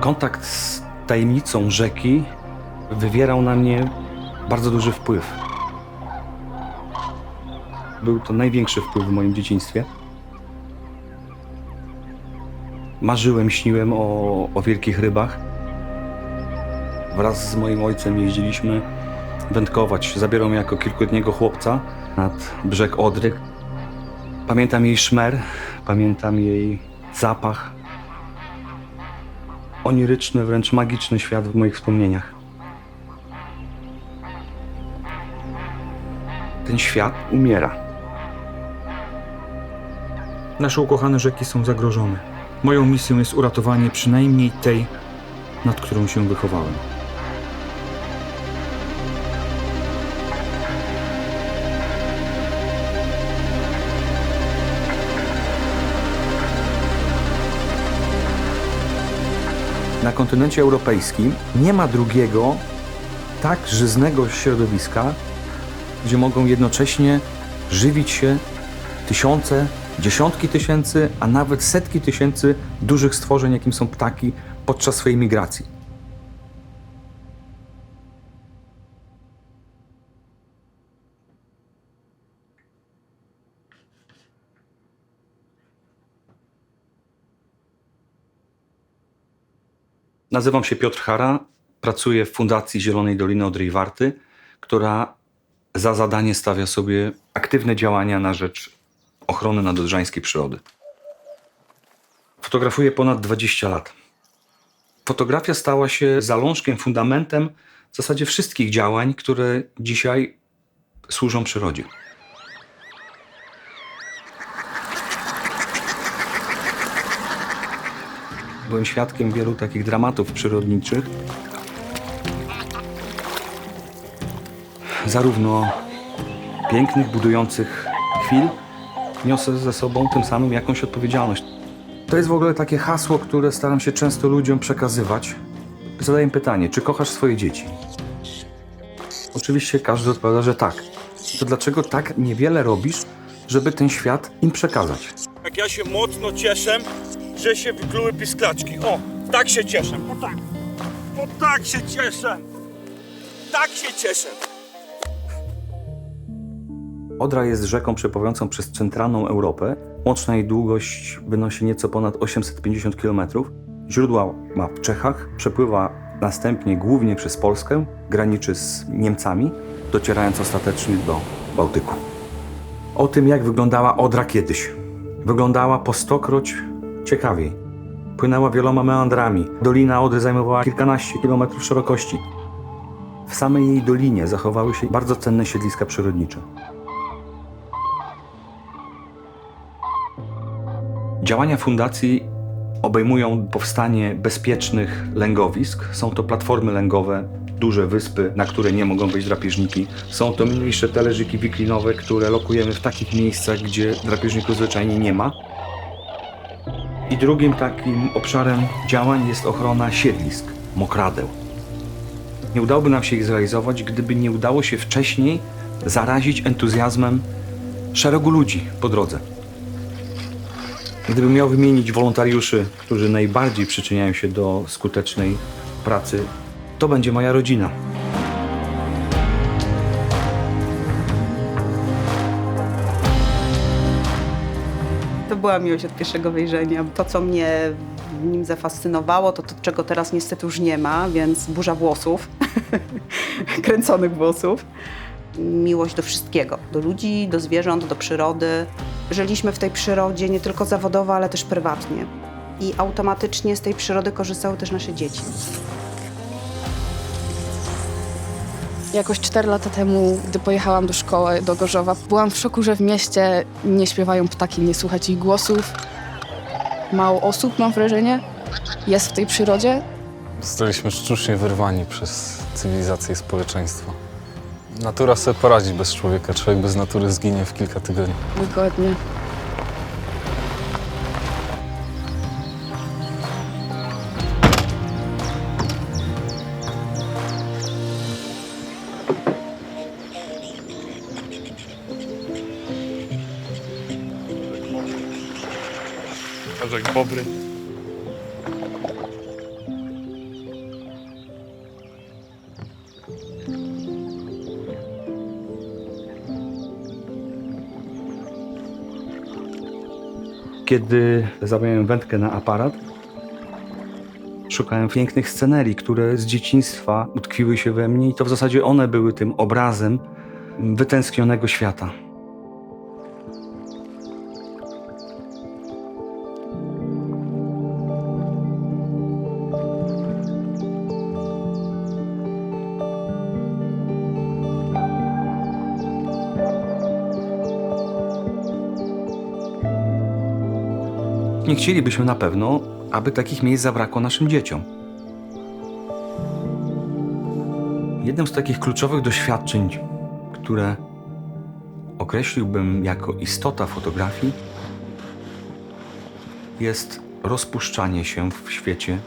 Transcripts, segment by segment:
Kontakt z tajemnicą rzeki wywierał na mnie bardzo duży wpływ. Był to największy wpływ w moim dzieciństwie. Marzyłem, śniłem o wielkich rybach. Wraz z moim ojcem jeździliśmy wędkować. Zabierał mnie jako kilkuletniego chłopca nad brzeg Odry. Pamiętam jej szmer, pamiętam jej zapach. Oniryczny, wręcz magiczny świat w moich wspomnieniach. Ten świat umiera. Nasze ukochane rzeki są zagrożone. Moją misją jest uratowanie przynajmniej tej, nad którą się wychowałem. Na kontynencie europejskim nie ma drugiego tak żyznego środowiska, gdzie mogą jednocześnie żywić się tysiące, dziesiątki tysięcy, a nawet setki tysięcy dużych stworzeń, jakim są ptaki podczas swojej migracji. Nazywam się Piotr Hara, pracuję w Fundacji Zielonej Doliny Odry i Warty, która za zadanie stawia sobie aktywne działania na rzecz ochrony nadodrzańskiej przyrody. Fotografuję ponad 20 lat. Fotografia stała się zalążkiem, fundamentem w zasadzie wszystkich działań, które dzisiaj służą przyrodzie. Byłem świadkiem wielu takich dramatów przyrodniczych. Zarówno pięknych, budujących chwil, niosę ze sobą tym samym jakąś odpowiedzialność. To jest w ogóle takie hasło, które staram się często ludziom przekazywać. Zadaję pytanie, czy kochasz swoje dzieci? Oczywiście każdy odpowiada, że tak. To dlaczego tak niewiele robisz, żeby ten świat im przekazać? Jak ja się mocno cieszę, że się wykluły pisklaczki. O, tak się cieszę. O tak się cieszę. Tak się cieszę. Odra jest rzeką przepływającą przez centralną Europę. Łączna jej długość wynosi nieco ponad 850 km. Źródła ma w Czechach, przepływa następnie głównie przez Polskę, graniczy z Niemcami, docierając ostatecznie do Bałtyku. O tym, jak wyglądała Odra kiedyś. Wyglądała po stokroć ciekawiej. Płynęła wieloma meandrami. Dolina Odry zajmowała kilkanaście kilometrów szerokości. W samej jej dolinie zachowały się bardzo cenne siedliska przyrodnicze. Działania fundacji obejmują powstanie bezpiecznych lęgowisk. Są to platformy lęgowe, duże wyspy, na które nie mogą wejść drapieżniki. Są to mniejsze talerzyki wiklinowe, które lokujemy w takich miejscach, gdzie drapieżników zwyczajnie nie ma. I drugim takim obszarem działań jest ochrona siedlisk, mokradeł. Nie udałoby nam się ich zrealizować, gdyby nie udało się wcześniej zarazić entuzjazmem szeregu ludzi po drodze. Gdybym miał wymienić wolontariuszy, którzy najbardziej przyczyniają się do skutecznej pracy, to będzie moja rodzina. To była miłość od pierwszego wejrzenia. To, co mnie w nim zafascynowało, to czego teraz niestety już nie ma, więc burza włosów, kręconych włosów. Miłość do wszystkiego, do ludzi, do zwierząt, do przyrody. Żyliśmy w tej przyrodzie nie tylko zawodowo, ale też prywatnie. I automatycznie z tej przyrody korzystały też nasze dzieci. Jakoś 4 lata temu, gdy pojechałam do szkoły, do Gorzowa, byłam w szoku, że w mieście nie śpiewają ptaki, nie słychać ich głosów. Mało osób, mam wrażenie, jest w tej przyrodzie. Zostaliśmy sztucznie wyrwani przez cywilizację i społeczeństwo. Natura sobie poradzi bez człowieka. Człowiek bez natury zginie w kilka tygodni. Dokładnie. Patrz jak bobry. Kiedy zabrałem wędkę na aparat, szukałem pięknych scenerii, które z dzieciństwa utkwiły się we mnie i to w zasadzie one były tym obrazem wytęsknionego świata. Nie chcielibyśmy na pewno, aby takich miejsc zabrakło naszym dzieciom. Jednym z takich kluczowych doświadczeń, które określiłbym jako istota fotografii, jest rozpuszczanie się w świecie.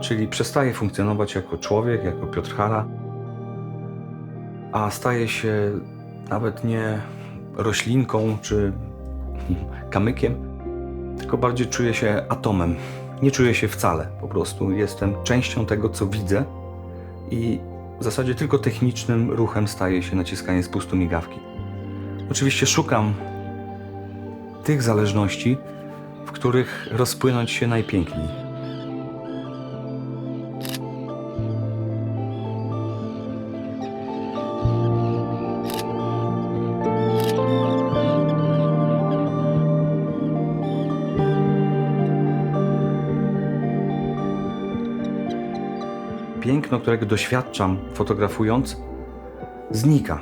Czyli przestaje funkcjonować jako człowiek, jako Piotr Hara, a staje się nawet nie roślinką czy kamykiem, tylko bardziej czuję się atomem. Nie czuję się wcale, po prostu jestem częścią tego, co widzę i w zasadzie tylko technicznym ruchem staje się naciskanie spustu migawki. Oczywiście szukam tych zależności, w których rozpłynąć się najpiękniej. Piękno, którego doświadczam fotografując, znika.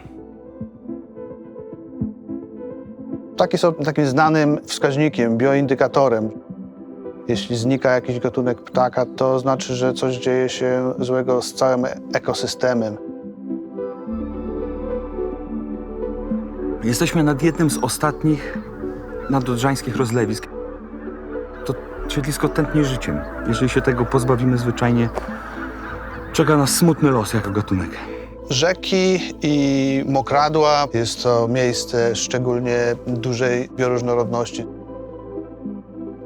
Ptaki są takim znanym wskaźnikiem, bioindykatorem. Jeśli znika jakiś gatunek ptaka, to znaczy, że coś dzieje się złego z całym ekosystemem. Jesteśmy nad jednym z ostatnich nadodrzańskich rozlewisk. To siedlisko tętni życiem. Jeżeli się tego pozbawimy zwyczajnie, czeka nas smutny los jako gatunek. Rzeki i mokradła jest to miejsce szczególnie dużej bioróżnorodności.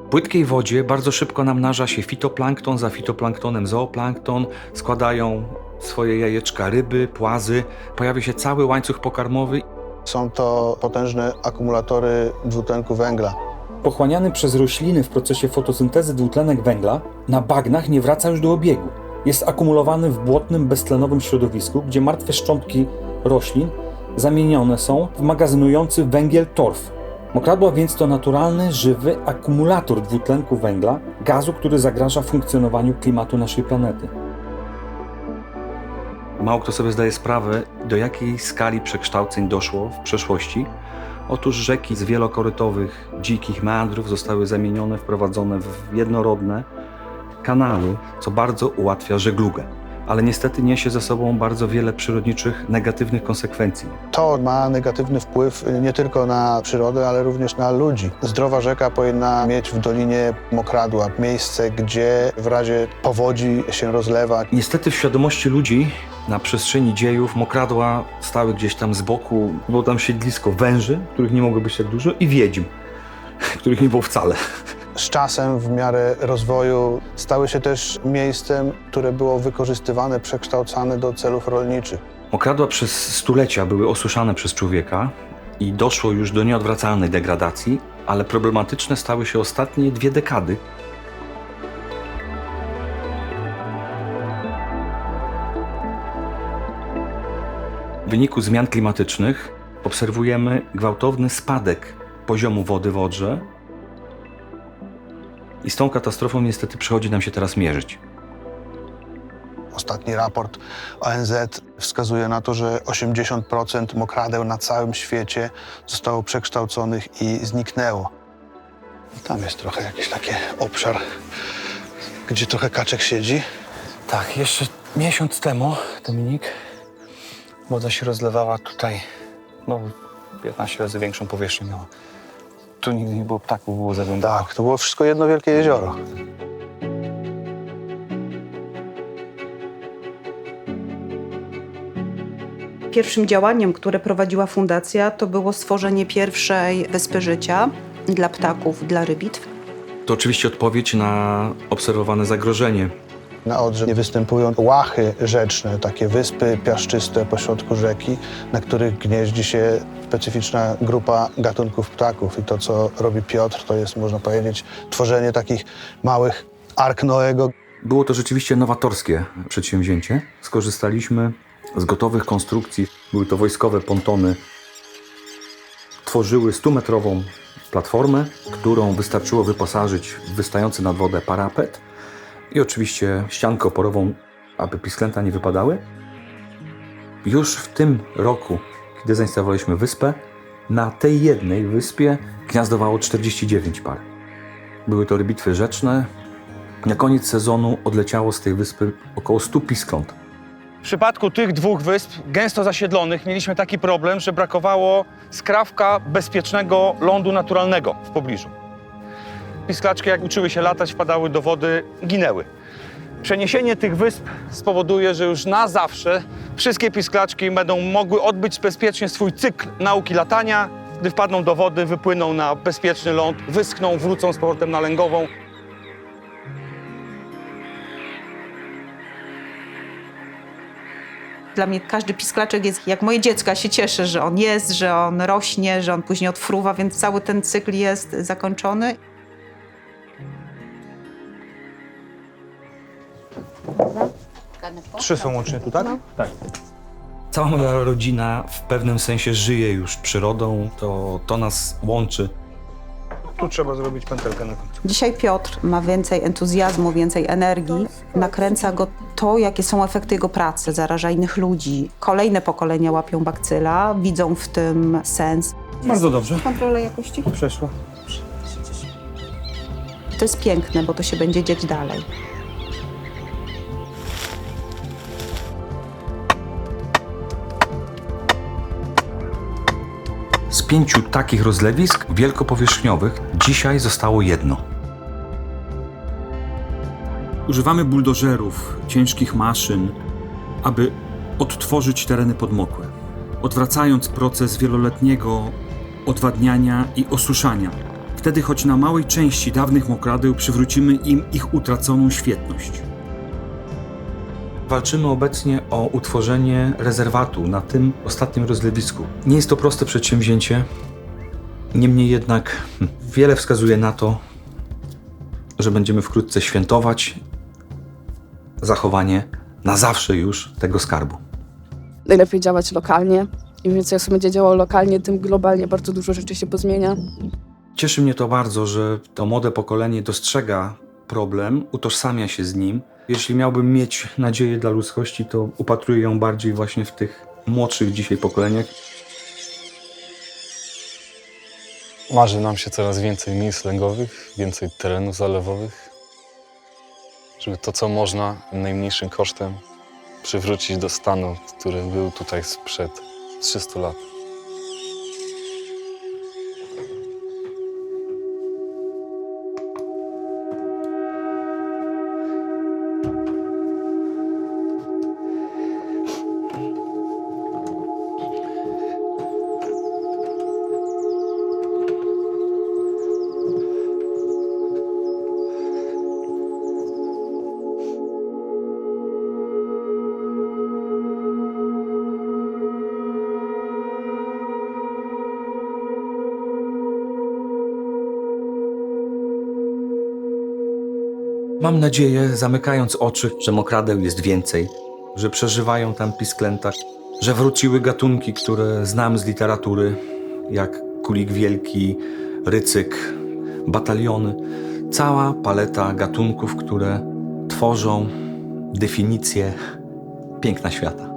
W płytkiej wodzie bardzo szybko namnaża się fitoplankton, za fitoplanktonem zooplankton, składają swoje jajeczka ryby, płazy, pojawia się cały łańcuch pokarmowy. Są to potężne akumulatory dwutlenku węgla. Pochłaniany przez rośliny w procesie fotosyntezy dwutlenek węgla na bagnach nie wraca już do obiegu. Jest akumulowany w błotnym, beztlenowym środowisku, gdzie martwe szczątki roślin zamienione są w magazynujący węgiel torf. Mokradła więc to naturalny, żywy akumulator dwutlenku węgla, gazu, który zagraża funkcjonowaniu klimatu naszej planety. Mało kto sobie zdaje sprawę, do jakiej skali przekształceń doszło w przeszłości. Otóż rzeki z wielokorytowych, dzikich meandrów zostały zamienione, wprowadzone w jednorodne kanały, co bardzo ułatwia żeglugę. Ale niestety niesie ze sobą bardzo wiele przyrodniczych negatywnych konsekwencji. To ma negatywny wpływ nie tylko na przyrodę, ale również na ludzi. Zdrowa rzeka powinna mieć w Dolinie Mokradła miejsce, gdzie w razie powodzi się rozlewa. Niestety w świadomości ludzi na przestrzeni dziejów mokradła stały gdzieś tam z boku. Było tam siedlisko węży, których nie mogło być tak dużo, i wiedźm, których nie było wcale. Z czasem, w miarę rozwoju, stały się też miejscem, które było wykorzystywane, przekształcane do celów rolniczych. Mokradła przez stulecia były osuszane przez człowieka i doszło już do nieodwracalnej degradacji, ale problematyczne stały się ostatnie 2 dekady. W wyniku zmian klimatycznych obserwujemy gwałtowny spadek poziomu wody w Odrze i z tą katastrofą niestety przychodzi nam się teraz mierzyć. Ostatni raport ONZ wskazuje na to, że 80% mokradeł na całym świecie zostało przekształconych i zniknęło. Tam jest trochę jakiś taki obszar, gdzie trochę kaczek siedzi. Tak, jeszcze miesiąc temu, Dominik, woda się rozlewała tutaj, 15 razy większą powierzchnię miała. Tu nigdy nie było ptaków, było zaglądane. Tak, to było wszystko jedno wielkie jezioro. Pierwszym działaniem, które prowadziła fundacja, to było stworzenie pierwszej wyspy życia dla ptaków, dla rybitw. To oczywiście odpowiedź na obserwowane zagrożenie Na Odrze nie występują łachy rzeczne, takie wyspy piaszczyste pośrodku rzeki, na których gnieździ się specyficzna grupa gatunków ptaków. I to, co robi Piotr, to jest, można powiedzieć, tworzenie takich małych ark Noego. Było to rzeczywiście nowatorskie przedsięwzięcie. Skorzystaliśmy z gotowych konstrukcji. Były to wojskowe pontony. Tworzyły 100-metrową platformę, którą wystarczyło wyposażyć w wystający nad wodę parapet i oczywiście ściankę oporową, aby pisklęta nie wypadały. Już w tym roku, kiedy zainstalowaliśmy wyspę, na tej jednej wyspie gniazdowało 49 par. Były to rybitwy rzeczne. Na koniec sezonu odleciało z tej wyspy około 100 piskląt. W przypadku tych dwóch wysp gęsto zasiedlonych mieliśmy taki problem, że brakowało skrawka bezpiecznego lądu naturalnego w pobliżu. Pisklaczki, jak uczyły się latać, wpadały do wody, ginęły. Przeniesienie tych wysp spowoduje, że już na zawsze wszystkie pisklaczki będą mogły odbyć bezpiecznie swój cykl nauki latania. Gdy wpadną do wody, wypłyną na bezpieczny ląd, wyschną, wrócą z powrotem na lęgową. Dla mnie każdy pisklaczek jest jak moje dziecko. Ja się cieszę, że on jest, że on rośnie, że on później odfruwa, więc cały ten cykl jest zakończony. Trzy są łącznie tu, tak? Cała moja rodzina w pewnym sensie żyje już przyrodą. To nas łączy. Tu trzeba zrobić pętelkę na końcu. Dzisiaj Piotr ma więcej entuzjazmu, więcej energii. Nakręca go to, jakie są efekty jego pracy. Zaraża innych ludzi. Kolejne pokolenia łapią bakcyla, widzą w tym sens. Bardzo dobrze. Kontrola jakości? Przeszło. To jest piękne, bo to się będzie dzieć dalej. Z 5 takich rozlewisk wielkopowierzchniowych dzisiaj zostało jedno. Używamy buldożerów, ciężkich maszyn, aby odtworzyć tereny podmokłe, odwracając proces wieloletniego odwadniania i osuszania. Wtedy choć na małej części dawnych mokradeł przywrócimy im ich utraconą świetność. Walczymy obecnie o utworzenie rezerwatu na tym ostatnim rozlewisku. Nie jest to proste przedsięwzięcie, niemniej jednak wiele wskazuje na to, że będziemy wkrótce świętować zachowanie na zawsze już tego skarbu. Najlepiej działać lokalnie. Im więcej osób będzie działało lokalnie, tym globalnie bardzo dużo rzeczy się pozmienia. Cieszy mnie to bardzo, że to młode pokolenie dostrzega problem, utożsamia się z nim. Jeśli miałbym mieć nadzieję dla ludzkości, to upatruję ją bardziej właśnie w tych młodszych dzisiaj pokoleniach. Marzy nam się coraz więcej miejsc lęgowych, więcej terenów zalewowych, żeby to, co można najmniejszym kosztem przywrócić do stanu, który był tutaj sprzed 300 lat. Mam nadzieję, zamykając oczy, że mokradeł jest więcej, że przeżywają tam pisklęta, że wróciły gatunki, które znam z literatury, jak kulik wielki, rycyk, bataliony. Cała paleta gatunków, które tworzą definicję piękna świata.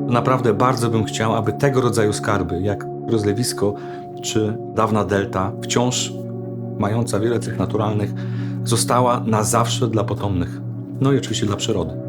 Naprawdę bardzo bym chciał, aby tego rodzaju skarby, jak rozlewisko czy dawna delta, wciąż mająca wiele cech naturalnych, została na zawsze dla potomnych. No i oczywiście dla przyrody.